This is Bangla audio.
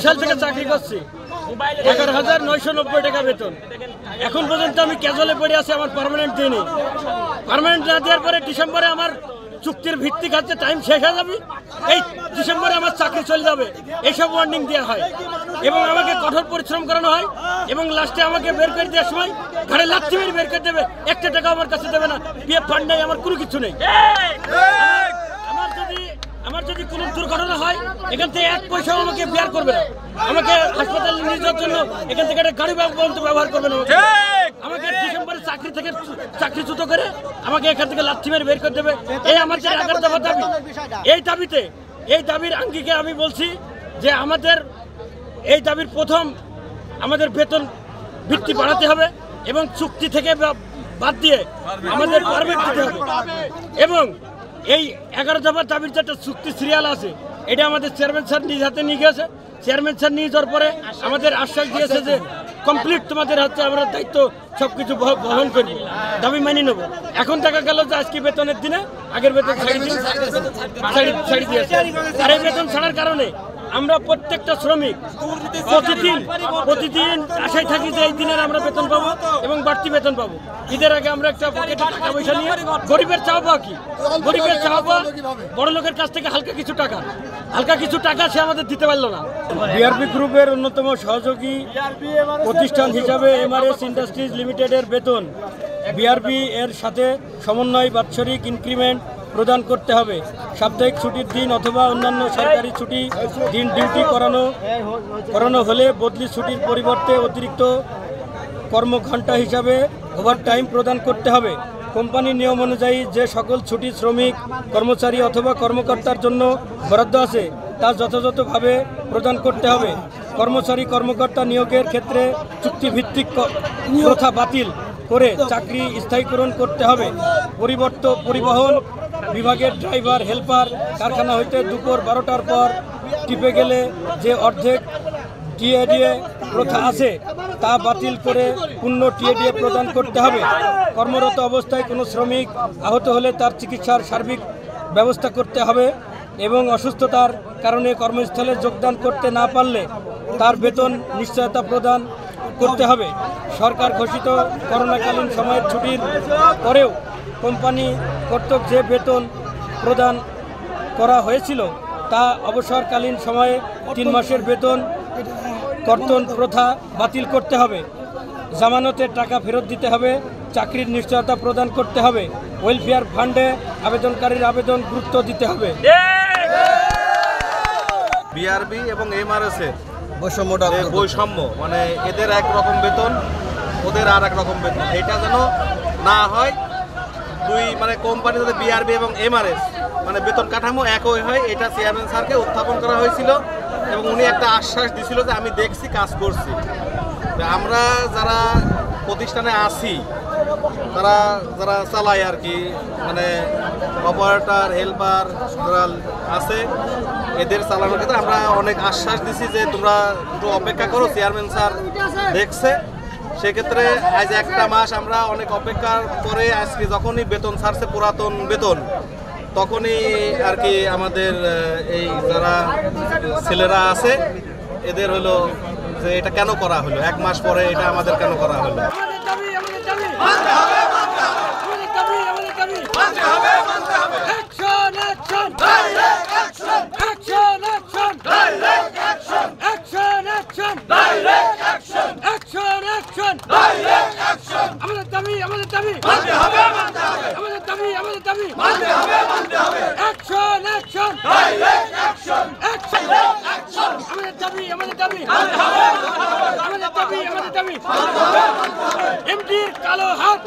সাল থেকে চাকরি করছি, 11,990 টাকা বেতন। এখন পর্যন্ত আমি ক্যাজুয়ালে পড়ে আছি, আমার পার্মানেন্ট দিইনি। পার্মানেন্ট না দেওয়ার পরে ডিসেম্বরে আমার চুক্তির ভিত্তি খাচ্ছে টাইম শেষ হয়ে যাবে, এই ডিসেম্বরে আমার চাকরি চলে যাবে, এইসব ওয়ার্নিং দেওয়া হয় এবং আমাকে কঠোর পরিশ্রম করানো হয় এবং লাস্টে আমাকে বের করে দেওয়ার সময় ঘাড়ে লাথি মেরে বের করে দেবে, একটা টাকা আমার কাছে দেবে না, পিএফ ফান্ড নেই, আমার কোনো কিছু নেই। আমার যদি কোনো দুর্ঘটনা হয় এখান থেকে 1 পয়সাও আমাকে বের করবে না, আমাকে হাসপাতালে নিয়ে যাওয়ার জন্য এখান থেকে একটা গাড়ি পর্যন্ত ব্যবহার করবে না, আমাকে ডিসেম্বরে চাকরি থেকে চাকরিচ্যুত করে আমাকে এখান থেকে লাথি মেরে বের করে দেবে। এই আমার যে 11 দফা দাবি, এই দাবির আঙ্গিকে আমি বলছি যে আমাদের এই দাবির প্রথম আমাদের বেতন ভিত্তি বাড়াতে হবে এবং চুক্তি থেকে বাদ দিয়ে আমাদের পারমিট দিতে হবে এবং এই 11 দফার দাবির যে একটা চুক্তি সিরিয়াল আছে, এটা আমাদের চেয়ারম্যান স্যার নিজ হাতে নিয়ে গেছে। চেয়ারম্যান স্যার নিয়ে যাওয়ার পরে আমাদের আশ্বাস দিয়েছে যে কমপ্লিট তোমাদের হাতে আমরা দায়িত্ব সবকিছু বহন করব, দাবি মানি নেব। এখন দেখা গেল যে আজকে বেতনের দিনে আগের বেতন ছাড়ি দিয়েছে, আর এই বেতন ছাড়ার কারণে আমরা প্রত্যেকটা শ্রমিক প্রতিদিন আশায় থাকি যে এই দিনের আমরা বেতন পাবো এবং বাড়তি বেতন পাবো। ঈদের আগে আমরা একটা পকেটে টাকা পয়সা নিয়ে গরিবের চাওয়া কি, গরিবের চাওয়া বড় লোকের কাছ থেকে হালকা কিছু টাকা সে আমাদের দিতে পারলো না। বিআরপি গ্রুপের অন্যতম সহযোগী প্রতিষ্ঠান হিসাবে এমআরএস ইন্ডাস্ট্রিজ লিমিটেডের বেতন বিআরপি এর সাথে সমন্বয় বাৎসরিক ইনক্রিমেন্ট প্রদান করতে হবে। সাপ্তাহিক ছুটির দিন অথবা অন্যান্য সরকারি ছুটি দিন ডিউটি করানো হলে বদলি ছুটির পরিবর্তে অতিরিক্ত কর্মঘণ্টা হিসাবে ওভারটাইম প্রদান করতে হবে। কোম্পানির নিয়ম অনুযায়ী যে সকল ছুটি শ্রমিক কর্মচারী অথবা কর্মকর্তার জন্য বরাদ্দ আছে তা যথাযথভাবে প্রদান করতে হবে। কর্মচারী-কর্মকর্তা নিয়োগের ক্ষেত্রে চুক্তিভিত্তিক প্রথা বাতিল করে চাকরি স্থায়ীকরণ করতে হবে। পরিবহন বিভাগের ড্রাইভার হেল্পার কারখানা হইতে দুপুর 12টার পর টিপে গেলে যে অর্ধেক টিএডিএ প্রথা আছে তা বাতিল করে পূর্ণ টিএডিএ প্রদান করতে হবে। কর্মরত অবস্থায় কোনো শ্রমিক আহত হলে তার চিকিৎসার সার্বিক ব্যবস্থা করতে হবে এবং অসুস্থতার কারণে কর্মস্থলে যোগদান করতে না পারলে তার বেতন নিশ্চয়তা প্রদান করতে হবে। সরকার ঘোষিত করোনাকালীন সময়ের ছুটির পরেও কোম্পানি কর্তৃক যে বেতন প্রদান করা হয়েছিল তা অবসরকালীন সময়ে 3 মাসের বেতন কর্তন প্রথা বাতিল করতে হবে। জামানতের টাকা ফেরত দিতে হবে। চাকরির নিশ্চয়তা প্রদান করতে হবে। ওয়েলফেয়ার ফান্ডে আবেদনকারীর আবেদন গুরুত্ব দিতে হবে। বিআরবি এবং এমআরএস এর বৈষম্য মানে এদের একরকম বেতন, ওদের আর এক রকম বেতন, এটা যেন না হয়। মানে কোম্পানি যদি বিআরবি এবং এমআরএস মানে বেতন কাঠামো একই হয়, এটা চেয়ারম্যান স্যারকে উত্থাপন করা হয়েছিল এবং উনি একটা আশ্বাস দিয়েছিল যে আমি দেখছি, কাজ করছি। আমরা যারা প্রতিষ্ঠানে আছি, যারা চালায় আর কি, মানে অপারেটর হেল্পার যারা আছে, এদের চালানোর ক্ষেত্রে আমরা অনেক আশ্বাস দিছি যে তোমরা একটু অপেক্ষা করো, চেয়ারম্যান স্যার দেখছে। সেক্ষেত্রে আজ 1টা মাস আমরা অনেক অপেক্ষার পরে আজকে যখনই বেতন ছাড়ছে পুরাতন বেতন, তখনই আর কি আমাদের এই যারা ছেলেরা আছে এদের হলো যে এটা কেন করা হলো, 1 মাস পরে এটা আমাদের কেন করা হলো। এমডির কালো হাত